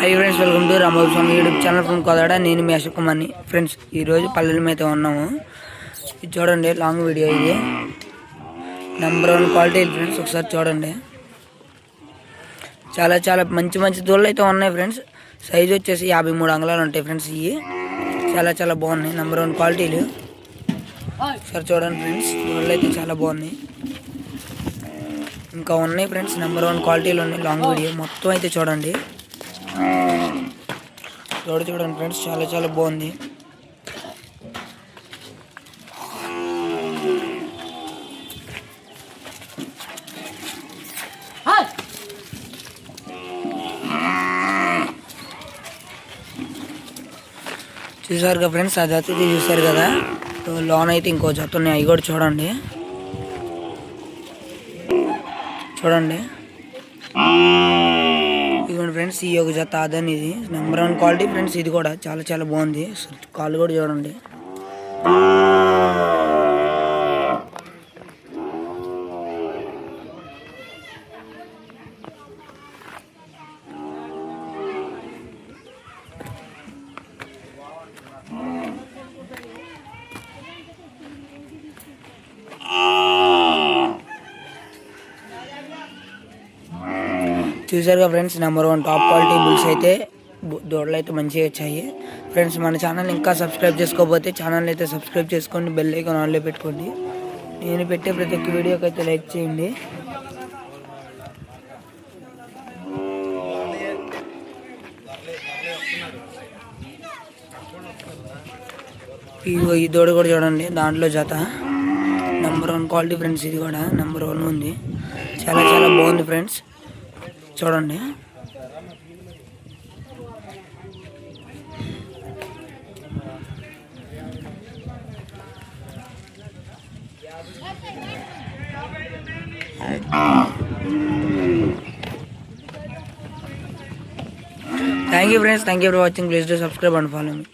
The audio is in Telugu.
High friends, welcome to Rambabu Swamy YouTube channel from Kodada. నేను మీ అశోక్ కుమార్ని. ఫ్రెండ్స్, ఈరోజు పల్లెల అయితే ఉన్నాము. ఇది చూడండి, లాంగ్ వీడియో. ఇది నెంబర్ 1 క్వాలిటీ ఫ్రెండ్స్. ఒకసారి చూడండి, చాలా చాలా మంచి మంచి దూడలు అయితే ఉన్నాయి ఫ్రెండ్స్. సైజు వచ్చేసి 53 అంగుళాలు ఉంటాయి ఫ్రెండ్స్. ఇవి చాలా చాలా బాగున్నాయి, నెంబర్ 1 క్వాలిటీలు. ఒకసారి చూడండి ఫ్రెండ్స్, దూడలు అయితే చాలా బాగున్నాయి. ఇంకా ఉన్నాయి ఫ్రెండ్స్, నెంబర్ 1 క్వాలిటీలు ఉన్నాయి. లాంగ్ వీడియో మొత్తం అయితే చూడండి. చూడండి ఫ్రెండ్స్, చాలా చాలా బాగుంది. చూసారు కదా ఫ్రెండ్స్, ఆ జత అయితే చూసారు కదా. లోన్ అయితే ఇంకో జత ఉన్నాయి, అవి కూడా చూడండి. ఇదిగోండి ఫ్రెండ్స్, ఈ ఒక జత అదని. ఇది నెంబర్ 1 క్వాలిటీ ఫ్రెండ్స్. ఇది కూడా చాలా చాలా బాగుంది. కాళ్ళు కూడా చూడండి. చూసారుగా friends, number 1 top quality bulls అయితే దూడలు అయితే మంచిగా వచ్చాయి ఫ్రెండ్స్. మన ఛానల్ ఇంకా సబ్స్క్రైబ్ చేసుకోకపోతే ఛానల్ అయితే సబ్స్క్రైబ్ చేసుకోండి, బెల్ ఐకాన్ ఆన్లో పెట్టుకోండి. నేను పెట్టే ప్రతి ఒక్క వీడియోకి అయితే లైక్ చేయండి. ఈ దూడ కూడా చూడండి, దాంట్లో జత నెంబర్ 1 క్వాలిటీ ఫ్రెండ్స్. ఇది కూడా నెంబర్ 1 ఉంది, చాలా చాలా బాగుంది ఫ్రెండ్స్. చూడండి, thank you friends, thank you for watching. Please do subscribe and follow me.